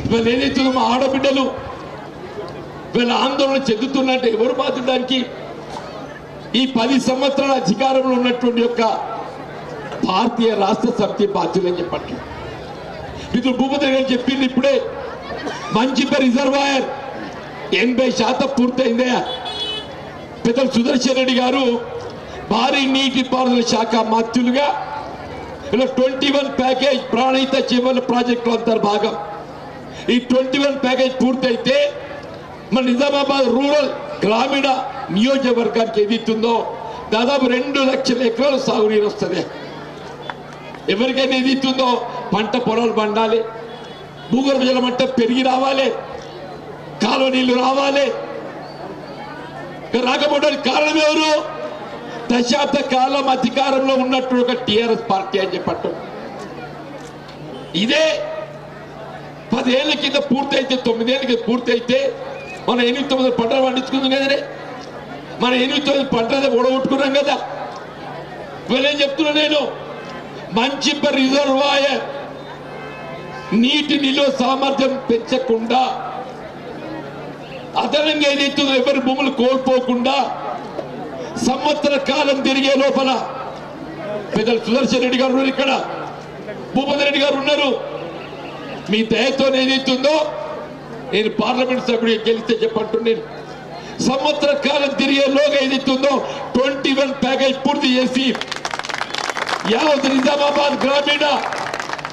ఇవాళ ఏదైతే మా ఆడబిడ్డలు వీళ్ళ ఆందోళన చెందుతున్నట్టే ఎవరు బాధ్యడానికి? ఈ 10 సంవత్సరాల అధికారంలో ఉన్నటువంటి యొక్క భారతీయ రాష్ట్ర సమితి బాధ్యులని చెప్పండి. మిత్రుడు భూపతి గారు చెప్పింది ఇప్పుడే, మంచిప రిజర్వాయర్ 80% పూర్తయిందే. పెద్దలు సుదర్శన్ రెడ్డి గారు భారీ నీటిపారుదల శాఖ మంత్రులుగా ఇలా 21 ప్యాకేజ్ ప్రాణహిత జీవన ప్రాజెక్టుల అంతర్భాగం. ఈ 21 ప్యాకేజ్ పూర్తయితే మన నిజామాబాద్ రూరల్ గ్రామీణ నియోజకవర్గానికి ఏదైతుందో దాదాపు 2 లక్షల ఎకరాలు సాగునీరు వస్తుంది. ఎవరికైనా ఏదైతుందో పంట పొలాలు పండాలి, భూగర్భ జల మట్టం పెరిగి రావాలి, కాలువ నీళ్లు రావాలి. రాకపోవడానికి కారణం ఎవరు? దశాబ్ద కాలం అధికారంలో ఉన్నట్టు ఒక టిఆర్ఎస్ పార్టీ అని చెప్పట్టు. ఇదే 10 ఏళ్ల కింద పూర్తయితే, 9 ఏళ్ళ కింద పూర్తయితే మనం 8-9 పంటలు పండించుకుందాం కదనే. మనం 8-9 పంటలు ఓడగొట్టుకున్నాం కదా. వీళ్ళేం చెప్తున్నా నేను, మంచిప రిజర్వాయర్ నీటి నిల్వ సామర్థ్యం పెంచకుండా అదనంగా ఏదైతుందో ఎవరి భూములు కోల్పోకుండా సంవత్సర కాలం తిరిగే లోపల పెద్దలు సుదర్శన్ రెడ్డి గారు ఉన్నారు, ఇక్కడ భూపతి రెడ్డి గారు ఉన్నారు. మీ దయతో ఏదైతుందో నేను పార్లమెంట్ సభ్యుడిగా గెలిస్తే చెప్పంటున్నాను, సంవత్సర కాలం తిరిగేలోగా ఏదైతుందో 21 ప్యాకేజ్ పూర్తి చేసి యావత్ నిజామాబాద్ గ్రామీణ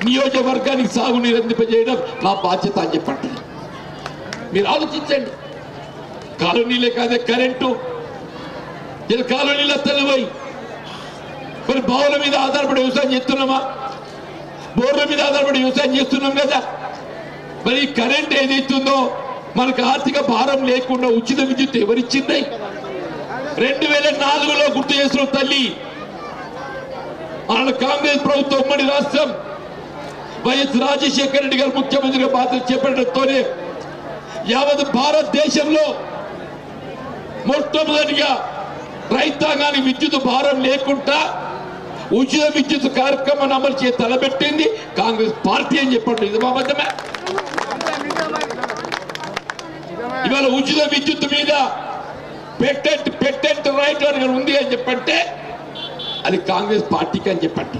నియోజకవర్గానికి సాగునీరు అందింపజేయడం నా బాధ్యత అని చెప్పండి. మీరు ఆలోచించండి. కాలనీలే కాదే కరెంటు, కాలనీలు తెల్లవై మరి బావుల మీద ఆధారపడి వ్యవసాయం చేస్తున్నామా? బోర్ల మీద ఆధారపడి వ్యవసాయం చేస్తున్నాం కదా. మరి కరెంట్ ఏదైతుందో మనకు ఆర్థిక భారం లేకుండా ఉచిత విద్యుత్ ఎవరిచ్చింది? 2004లో గుర్తు చేసిన తల్లి మన కాంగ్రెస్ ప్రభుత్వం ఉమ్మడి రాష్ట్రం వైఎస్ రాజశేఖర రెడ్డి గారు ముఖ్యమంత్రిగా బాధ్యత చేపట్టడంతోనే యావత్ భారతదేశంలో మొట్టమొదటిగా రైతాంగానికి విద్యుత్ భారం లేకుండా ఉచిత విద్యుత్ కార్యక్రమాన్ని అమలు చేసి తలపెట్టింది కాంగ్రెస్ పార్టీ అని చెప్పండి. ఇది అబద్ధమే. ఇవాళ ఉచిత విద్యుత్ మీద పెటెంట్ రైట్ అని ఉంది అని చెప్పంటే అది కాంగ్రెస్ పార్టీకి అని చెప్పండి.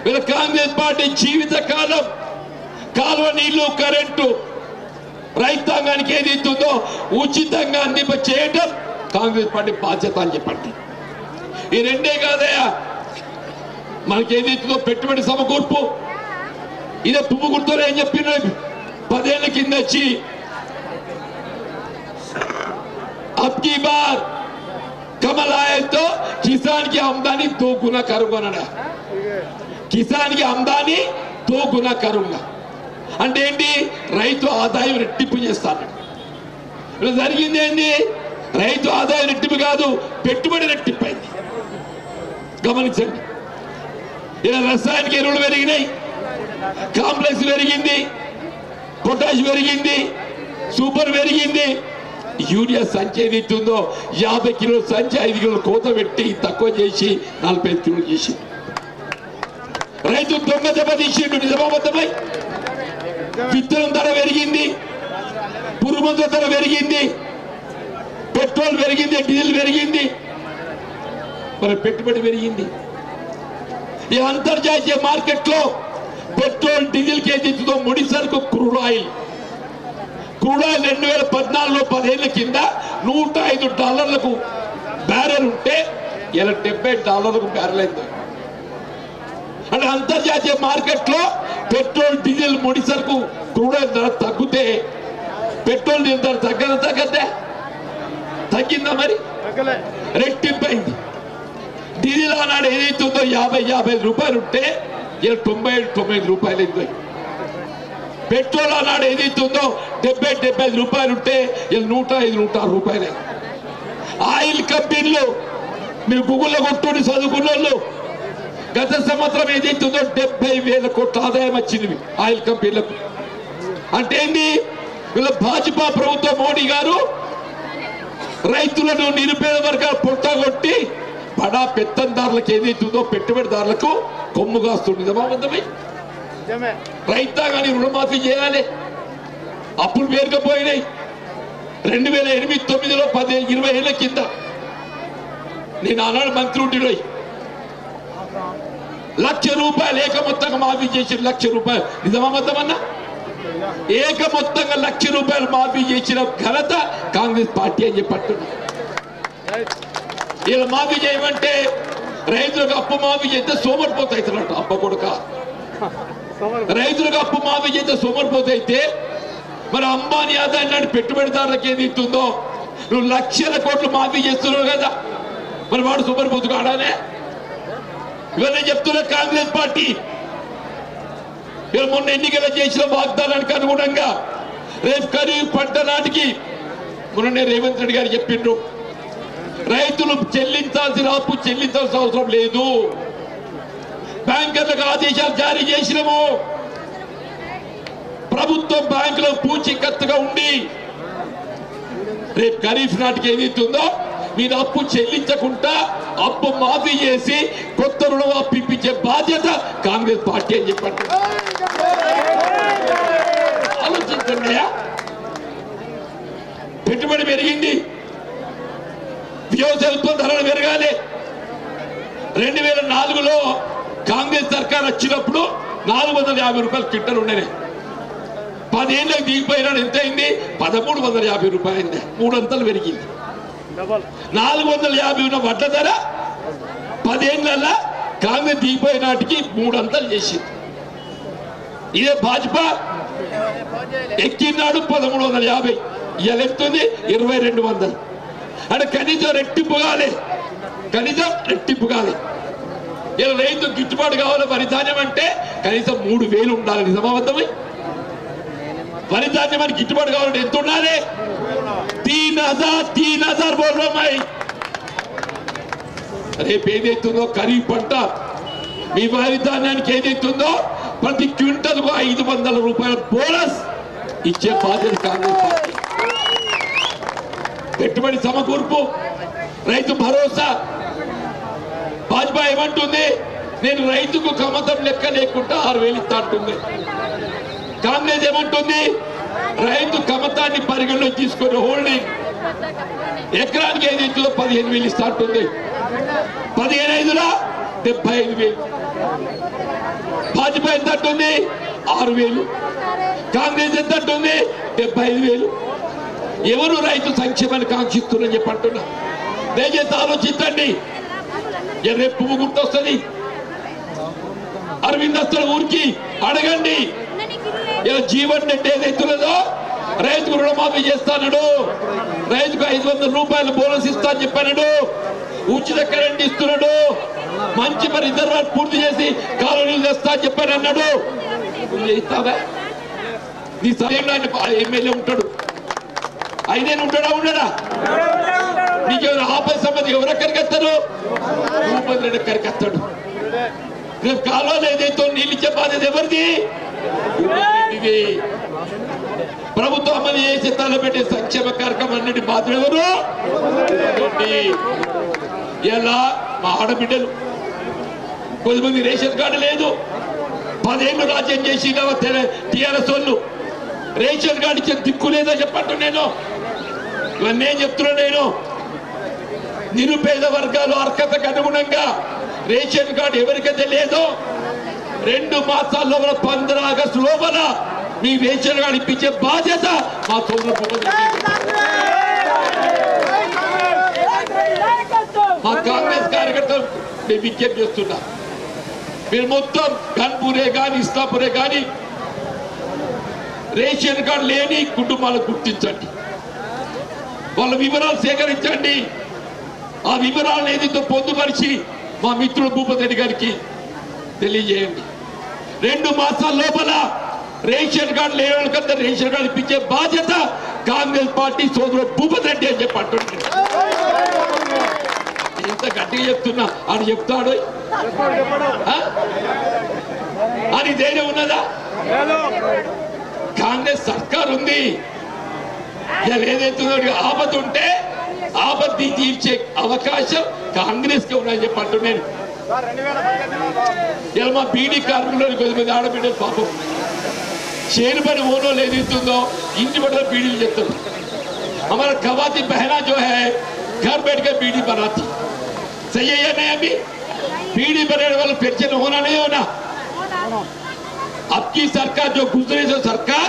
వీళ్ళ కాంగ్రెస్ పార్టీ జీవిత కాలం కాలువ నీళ్లు కరెంటు రైతాంగానికి ఏదైతుందో ఉచితంగా అందింప చేయడం కాంగ్రెస్ పార్టీ బాధ్యత అని చెప్పండి. ఈ 2 కాదయా, మనకి ఏదైతుందో పెట్టుబడి సమకూర్పు ఇదే పువ్వు గుర్తులు ఏం చెప్పిన 10 ఏళ్ల కింద వచ్చి అబ్కి బార్ कमल आए तो किसान की आमदनी 2 गुना करूंगा. किसान की आमदनी 2 गुना करूंगा అంటే ఏంటి? రైతు ఆదాయం రెట్టింపు చేస్తాను. ఇలా జరిగింది ఏంటి? రైతు ఆదాయం రెట్టింపు కాదు, పెట్టుబడి రెట్టింపైంది. గమనించండి. ఇలా రసాయనిక ఎరువులు పెరిగినాయి, కాంప్లెక్స్ పెరిగింది, పొటాష్ పెరిగింది, సూపర్ పెరిగింది. యూరియా సంచి ఏదైతుందో 50 కిలోల సంచి 5 కిలోలు కోత పెట్టి తక్కువ చేసి 45 కిలోలు చేసి రైతు దొంగ దెబ్బ తీసిండు. నిజామాబాద్పై విత్తనం ధర పెరిగింది, పురుగుమందుల ధర పెరిగింది, పెట్రోల్ పెరిగింది, డీజిల్ పెరిగింది, మరి పెట్టుబడి పెరిగింది. ఈ అంతర్జాతీయ మార్కెట్ లో పెట్రోల్ డీజిల్ కేజీతో ముడి సరుకు క్రూడ్ ఆయిల్ 2014లో 10 ఏళ్ల కింద $105 బ్యారెల్ ఉంటే ఇలా $70 బ్యారెల్ అయింది. అంటే అంతర్జాతీయ మార్కెట్ లో పెట్రోల్ డీజిల్ ముడి సరుకు క్రూడ్ ఆయిల్ ధర తగ్గితే పెట్రోల్ డీజిల్ ధర తగ్గదే? తగ్గిందా? మరి రెట్టింపైంది. డీజిల్ ఆనాడు ఏదైతుందో 50-55 రూపాయలు ఉంటే ఇలా 97-95 రూపాయలు అయింది. పెట్రోల్ ఆనాడు ఏదైతుందో 70-75 రూపాయలు ఉంటే ఇలా 105-106 రూపాయలే. ఆయిల్ కంపెనీలు మీరు గూగుల్లో కొట్టుకుని చదువుకున్న వాళ్ళు గత సంవత్సరం ఏదైతుందో 70,000 కోట్ల ఆదాయం వచ్చింది ఆయిల్ కంపెనీలకు. అంటే ఏంది, వీళ్ళ భాజపా ప్రభుత్వం మోడీ గారు రైతులను నిరుపేద వర్గాలు పొట్టగొట్టి బడా పెత్తందారులకు ఏదైతుందో పెట్టుబడిదారులకు కొమ్ము కాస్తుంది. నిజమాబద్ధమై రైతాంగాన్ని రుణమాఫీ చేయాలి. అప్పుడు పేరుకపోయినాయి. 2008-9లో 20 ఏళ్ల కింద నేను ఆనాడు మంత్రి ఉండిలో ₹1,00,000 ఏక మొత్తంగా మాఫీ చేసిన ₹1,00,000. నిజమాబద్ధమన్నా? ఏక మొత్తంగా ₹1,00,000 మాఫీ చేసిన ఘనత కాంగ్రెస్ పార్టీ అని చెప్పట్టున్నా. ఇలా మాఫీ చేయమంటే రైతులకు అప్పు మాఫీ చేస్తే సోమరిపోతాయి అప్ప కొడుక. రైతులకు అప్పు మాఫీ చేస్తే సోమరిపోతే మరి అంబానీ ఆదాయం లాంటి పెట్టుబడిదారులకు ఏది ఇస్తుందో నువ్వు లక్షల కోట్లు మాఫీ చేస్తున్నావు కదా, మరి వాడు సోమరిపోతు కాడానే. ఇవన్నీ చెప్తున్నా కాంగ్రెస్ పార్టీ. మొన్న ఎన్నికల చేసిన వాగ్దానానికి అనుగుణంగా రేపు ఖరీఫ్ పంట నాటికి మొన్ననే రేవంత్ రెడ్డి గారు చెప్పిండ్రు, రైతులు చెల్లించాల్సిన అప్పు చెల్లించాల్సిన అవసరం లేదు. బ్యాంకర్లకు ఆదేశాలు జారీ చేసినాము. ప్రభుత్వం బ్యాంకులో పూచీకత్తుగా ఉండి రేపు ఖరీఫ్ నాటికి ఏదైతుందో మీరు అప్పు చెల్లించకుండా అప్పు మాఫీ చేసి కొత్త రుణం అప్పిప్పించే బాధ్యత కాంగ్రెస్ పార్టీ అని చెప్పండి. ఆలోచించండి. పెట్టుబడి పెరిగింది, వ్యవసాయ ఉత్పత్తి ధరలు పెరగాలి. 2004లో కాంగ్రెస్ సర్కార్ వచ్చినప్పుడు ₹450 క్వింటల్ ఉండేది. 10 ఏళ్ళకి దిగిపోయినా ఎంత అయింది? ₹1,350 అయింది. 3 అంతలు పెరిగింది. 450 ఉన్న వడ్ల ధర 10 ఏళ్ళ కాంగ్రెస్ దిగిపోయే నాటికి 3 అంతలు చేసింది. ఇదే భాజపా ఎక్కినాడు 1,350, ఇవాళ ఎత్తుంది 2,200. అంటే కనీసం రెట్టింపు కాలే, కనీసం రెట్టింపు కాలే. ఇలా రైతు గిట్టుబాటు కావాలి. వరి ధాన్యం అంటే కనీసం 3,000 ఉండాలి. నిజమాబద్ధమై వరి ధాన్యం అని గిట్టుబాటు కావాలంటే ఎంత ఉండాలి? 3,000 బోర్లమ్మాయి. రేపు ఏదైతుందో ఖరీఫ్ పంట మీ వరి ధాన్యానికి ఏదైతుందో ప్రతి క్వింటల్కు ₹500 బోనస్ ఇచ్చే బాధ్యత కాంగ్రెస్ పార్టీ. పెట్టుబడి సమకూర్పు, రైతు భరోసా. భాజపా ఏమంటుంది? నేను రైతుకు కమతం లెక్క లేకుండా 6,000 ఇస్తా అంటుంది. కాంగ్రెస్ ఏమంటుంది? రైతు కమతాన్ని పరిగణలోకి తీసుకొని హోల్డింగ్ ఎకరానికి ఏదైతే 15,000 ఇస్తా అంటుంది. 15,500 75,000. భాజపా ఎంత అంటుంది? 6,000. కాంగ్రెస్ ఎంత అంటుంది? 75,000. ఎవరు రైతు సంక్షేమాన్ని కాంక్షిస్తున్నారని చెప్పి అంటున్నా. దయచేసి ఆలోచించండి. రేపు పువ్వు గుర్తొస్తుంది. అరవింద్ వస్తాడు ఊరికి, అడగండి. ఇలా జీవన్ రెడ్డి ఏదైతున్నదో రైతుకు రుణమాఫీ చేస్తాడు, రైతుకు ₹500 బోనస్ ఇస్తా అని చెప్పాడు, ఉచిత కరెంట్ ఇస్తున్నాడు, మంచి మరి రిజర్వాయర్ పూర్తి చేసి కాలనీలు తెస్తా అని చెప్పాను అన్నాడు. ఇస్తావా? నీ సమయంలో ఎమ్మెల్యే ఉంటాడు, 5 ఏళ్ళు ఉంటాడా? ఉండడా? నీకు ఆపై సంబంధి ఎవరెక్కడికి వస్తారు? భూపతి రెడ్డి ఎక్కడికి వస్తాడు. రేపు కాలువలు ఏదైతే నీళ్ళు ఇచ్చే బాధ్యత ఎవరిది? ఇది ప్రభుత్వం అమలు చేసి తలపెట్టే సంక్షేమ కార్యక్రమం అన్నిటి బాధ్యత ఎవరు? ఇలా మా ఆడబిడ్డలు కొద్దిమంది రేషన్ కార్డు లేదు, 10 ఏళ్ళు రాజ్యం చేసి టీఆర్ఎస్ వాళ్ళు రేషన్ కార్డు ఇచ్చే దిక్కు లేదో చెప్పట్టు. నేను ఇవన్నీ చెప్తున్నా. నేను నిరుపేద వర్గాలు అర్హతకు అనుగుణంగా రేషన్ కార్డు ఎవరికైతే లేదో 2 మాసాల లోపల 15 ఆగస్టు లోపల మీ రేషన్ కార్డు ఇప్పించే బాధ్యత మా సోదరు మా కాంగ్రెస్ కార్యకర్తలు నేను విజ్ఞప్తి చేస్తున్నా. మీరు మొత్తం గన్పూరే కానీ ఇస్తాపూరే కానీ రేషన్ కార్డు లేని కుటుంబాలను గుర్తించండి, వాళ్ళ వివరాలు సేకరించండి. ఆ వివరాలను ఏదైతే పొందుపరిచి మా మిత్రుడు భూపతి రెడ్డి గారికి తెలియజేయండి. 2 మాసాల లోపల రేషన్ కార్డు లేని వాళ్ళకంతా రేషన్ కార్డు ఇప్పించే బాధ్యత కాంగ్రెస్ పార్టీ సోదరుడు భూపతి రెడ్డి అని చెప్పి అంటున్నాడు. నేను ఇంత గట్టిగా చెప్తున్నా అని చెప్తాడు అని ధైర్యం ఉన్నదా? కాంగ్రెస్ సర్కార్ ఉంది. ఇలా ఏదైతుందో ఆపద ఉంటే ఆపత్తి తీర్చే అవకాశం కాంగ్రెస్ కి ఉన్నాయని చెప్పి అంటున్నాను. ఇలా మా బీడీ కార్మికులు కొద్దిమంది ఆడబిడ్డలు పాపం చేను పని ఓనో ఏదైతుందో ఇంటి పట్ల బీడీలు చెప్తారు. हमारा खवाती बहना जो है घर बैठ के बीड़ी बनाती, सही है या नहीं? अभी बीड़ी बनाने वाला पेंशन होना नहीं होना? अब की सरकार जो गुजरी जो सरकार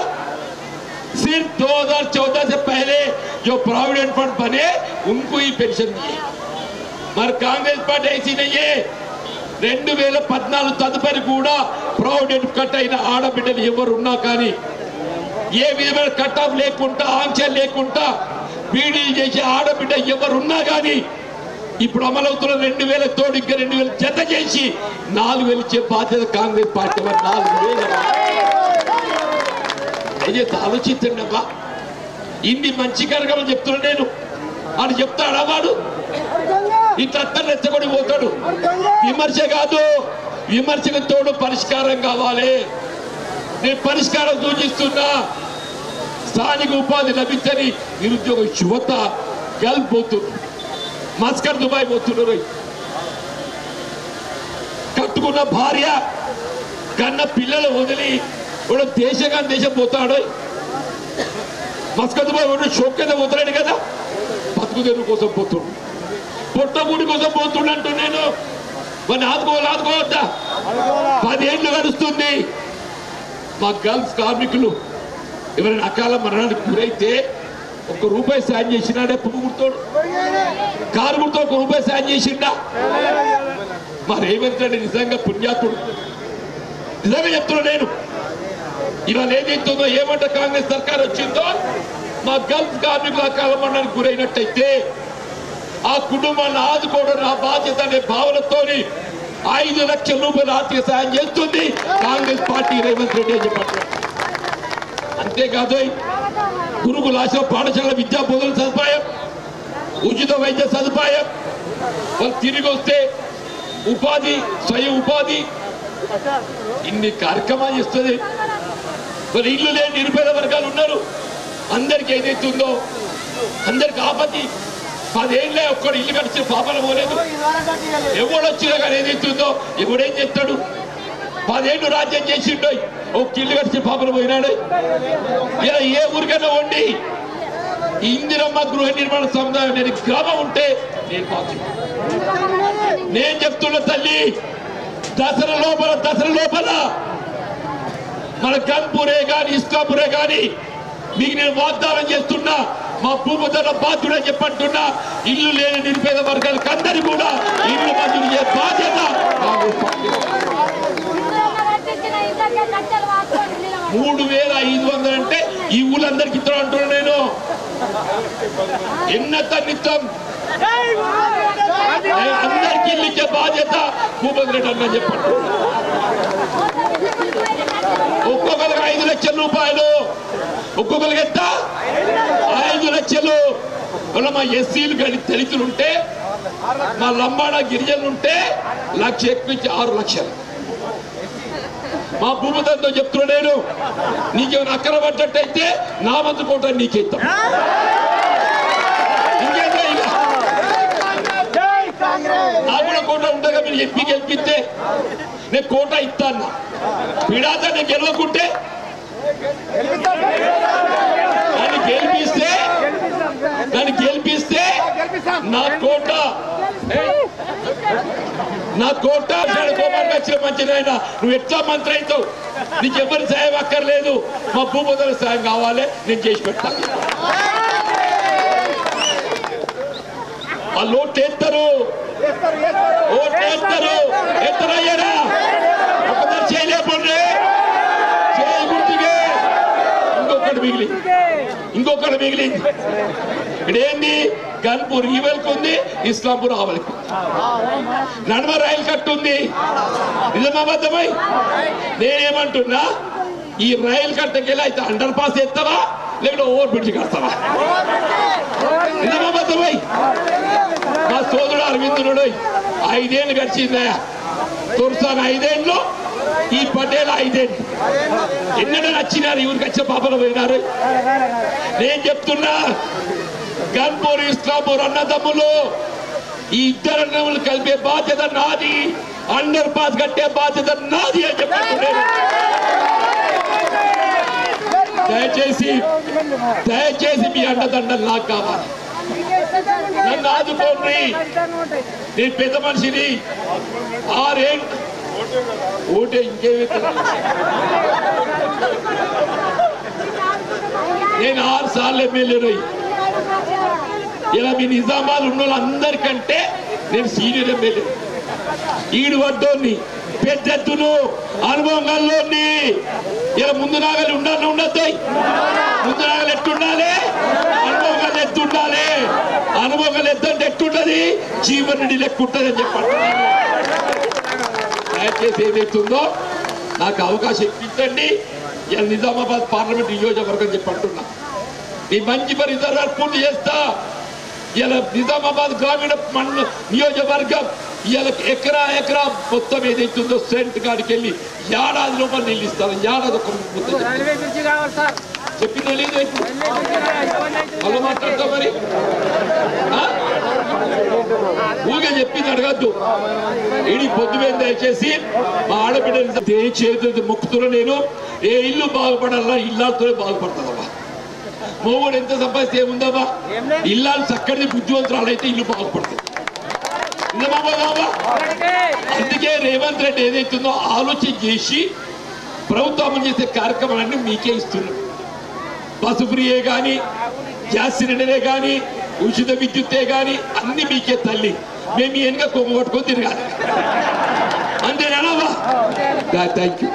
सिर्फ 2014 से पहले जो प्रोविडेंट फंड बने उनको ही पेंशन दिए, मगर कांग्रेस पार्टी ऐसी नहीं है. 2014 తదుపరి కూడా ప్రావిడెంట్ కట్ అయిన ఆడబిడ్డలు ఎవరు ఉన్నా కానీ ఏ విధమైన కట్ ఆఫ్ లేకుండా ఆంక్షలు లేకుండా బీడీలు చేసే ఆడబిడ్డ ఎవరున్నా కానీ ఇప్పుడు అమలవుతున్న 2000 తోడు ఇంకా 2000 జత చేసి 4000 ఇచ్చే బాధ్యత కాంగ్రెస్ పార్టీ. 4000 ఆలోచించండి అబ్బా. ఇన్ని మంచి కార్యక్రమాలు చెప్తున్నా నేను అని చెప్తాడా వాడు? ఇట్లా రెచ్చగొడి పోతాడు. విమర్శ కాదు, విమర్శకు తోడు పరిష్కారం కావాలి. నేను పరిష్కారం సూచిస్తున్నా. స్థానిక ఉపాధి లభించని నిరుద్యోగ యువత గల్ఫ్ పోతున్నారు, మస్కర్ దుబాయ్ పోతున్నారు. కట్టుకున్న భార్య కన్న పిల్లలు వదిలి దేశంగా దేశం పోతాడు. మస్కర్ దుబాయ్ షోక్ కింద పోతాడు కదా, బతుకు తెరువు కోసం పోతుడు, పొట్టగూడి కోసం పోతుండంటూ నేను మరి ఆదుకోవద్దా? 10 ఏళ్ళు గడుస్తుంది. మా గల్ఫ్ కార్మికులు ఎవరైనా అకాల మరణానికి గురైతే ₹1 సాయం చేసినాడే పువ్వు గుర్తోడు, కారు గుర్తో ₹1 సాయం చేసిండా? మా రేవంత్ రెడ్డి నిజంగా పుణ్యాత్ముడు. నిజంగా చెప్తున్నా నేను. ఇవాళ ఏదైతుందో ఏమంట కాంగ్రెస్ సర్కార్ వచ్చిందో మా గల్ఫ్ కార్మికులు అకాల మరణానికి గురైనట్టయితే ఆ కుటుంబాన్ని ఆదుకోవడం నా బాధ్యత అనే భావనతోని 5 లక్షల రూపాయలు ఆర్థిక సాయం చేస్తుంది కాంగ్రెస్ పార్టీ, రేవంత్ రెడ్డి అని చెప్పారు. అంతేకాదు గురుకుల పాఠశాల విద్యా బోధన సదుపాయం, ఉచిత వైద్య సదుపాయం, వాళ్ళు తిరిగి వస్తే ఉపాధి, స్వయం ఉపాధి, ఇన్ని కార్యక్రమాలు చేస్తుంది. మరి ఇల్లు లేని నిరుపేద వర్గాలు ఉన్నారు. అందరికి ఏదైతుందో అందరికి ఆపత్తి. 10 ఏళ్ళే ఒక్కడు ఇల్లు కట్టించిన పాపన పోలేదు. ఎవడొచ్చినా కానీ ఏదైతుందో ఎవడేం చేస్తాడు? 10 ఏళ్ళు రాజ్యం చేసిండో ఒక ఇల్లు కట్టించిన పాపన పోయినాడు. ఇలా ఏ ఊరికైనా వండి ఇందిరమ్మ గృహ నిర్మాణ సముదాయం నేను గ్రామం ఉంటే నేను చెప్తున్న తల్లి, దసరా లోపల మన గన్పూరే కానీ ఇస్లాంపూరే కానీ మీకు నేను వాగ్దానం చేస్తున్నా. మా భూమిధర బాధ్యుడే చెప్పంటున్నా. ఇల్లు లేని నిరుపేద వర్గాలకు అందరి కూడా ఇల్లు మంజూరు చేసే బాధ్యత 3500 అంటే ఈ ఊళ్ళందరికి ఇద్దరు అంటున్నా నేను. ఎన్నత నిత్యం అందరికి ఇల్లు ఇచ్చే బాధ్యత భూపతి రెడ్డి అన్న చెప్పండి. ఒక్కొక్కరికి 5 లక్షల రూపాయలు, ఒక్కొక్కరికి ఎంత 5 లక్షలు. మా ఎస్సీలు కానీ దళితులు ఉంటే, మా లంబాడ గిరిజనులు ఉంటే 1 లక్ష ఎక్కువ ఇచ్చి 6 లక్షలు. మా భూమితో చెప్తున్నా నేను, నీకేమైనా అక్కర పడ్డట్టయితే నా మందు కోట నీకే ఇస్తాం. ఇంకేంటే నా కూడా కోట ఉండగా మీరు ఎంపీ గెలిపిస్తే నేను కోట ఇస్తాను. పిడాత నేను గెలవకుంటే నన్ను గెలిపిస్తే నా కోట వచ్చిన మంచిదైనా నువ్వు ఎట్లా మంత్రి అవుతావు? నీకు ఎవరి సాయం అక్కర్లేదు, మా భూపతుల సాయం కావాలి, నేను చేసి పెడతాను. వాళ్ళు ఓటేస్తారు, ఎత్తరయ్యారా ఒకసారి చేయలేకపోండి. చేయి గుర్తుగా ఇంకొకటి మిగిలింది. ఇక్కడ ఏంది? గన్పూర్ ఈవెల్కి ఉంది, ఇస్లాంపూర్ ఆవలికి నడమ రైలు కట్టు ఉంది. నిజమాబద్ధమై నేనేమంటున్నా, ఈ రైలు కట్టకెళ్ళి అయితే అండర్ పాస్ ఎత్తావా లేకపోతే ఓవర్ బ్రిడ్జ్ కడతావా? నిజమాబద్ధమై మా సోదరుడు అరవిందుడు 5 ఏళ్ళు గడిచిందయా, తుర్సాన్ 5 ఏళ్ళు, ఈ పటేల్ 5 ఏళ్ళు. ఎన్నడూ నచ్చినారు ఊరికి వచ్చే పాపలు పోయినారు. నేను చెప్తున్నా, గన్పూర్ ఇస్లాంపూర్ అన్నదమ్ములు, ఈ ఇద్దరు అన్నదమ్ములు కలిపే బాధ్యత నాది, అండర్ పాస్ కట్టే బాధ్యత నాది అని చెప్తున్నాను. దయచేసి మీ అండదండలు నాకు కావాలి, నన్ను ఆదుకోండి. నేను పెద్ద మనిషిని, 6 ఏళ్ళు ఓటే ఇంకేమి, నేను 6 సార్లు ఎమ్మెల్యేను. ఇలా మీ నిజామాబాద్ ఉన్న వాళ్ళందరికంటే నేను సీనియర్ ఎమ్మెల్యే. ఈడు వడ్డోని, పెద్దెత్తును, అనుభవం గల్లోని. ఇలా ముందు నాగలి ఉండద్దు, ముందు నాగలి ఎట్టుండాలి, అనుభవం గల్లు ఎత్తుండాలి. అనుభవం గల్లు ఎత్తంటే ఎట్టుంటది, జీవన్ రెడ్డి లెక్కుంటది అని చెప్పండి. దయచేసి ఏదైతుందో నాకు అవకాశం ఇప్పించండి. ఇలా నిజామాబాద్ పార్లమెంట్ నియోజకవర్గం చెప్పంటున్నా, నీ మంచి పరిసరాలు పూర్తి చేస్తా. ఇలా నిజామాబాద్ గ్రామీణ నియోజకవర్గం ఇలా ఎకరా మొత్తం ఏదైతుందో సెంట్ కాడికి వెళ్ళి ఏడాది లోపల నీళ్ళు ఇస్తాను. ఏడాది ఒక చెప్పిందో లేదు అలా మాట్లాడతా మరి. ఊగే చెప్పింది అడగద్దు. ఇడి పొద్దుమేంది దయచేసి మా ఆడబిడ్డ చేతులు మొక్కుతున్నా. నేను ఏ ఇల్లు బాగుపడాలా, ఇల్లాలతోనే బాగుపడతానమ్మా. మొగుడు ఎంత సంపాదిస్తే ఏముందమ్మా, ఇల్లాలు చక్కటి బుద్ధివంతురాలు అయితే ఇల్లు బాగుపడుతుంది. అందుకే రేవంత్ రెడ్డి ఏదైతుందో ఆలోచన చేసి ప్రభుత్వం అమలు చేసే కార్యక్రమాలన్నీ మీకే ఇస్తున్నాడు. బస్సు ఫ్రీయే కానీ, గ్యాస్ సిలిండరే కానీ, ఉచిత విద్యుత్తే కానీ అన్ని మీకే తల్లి. మేము వెనుక కొమ్మ పట్టుకొని తిరగాలి. అంతేనా? Thank you.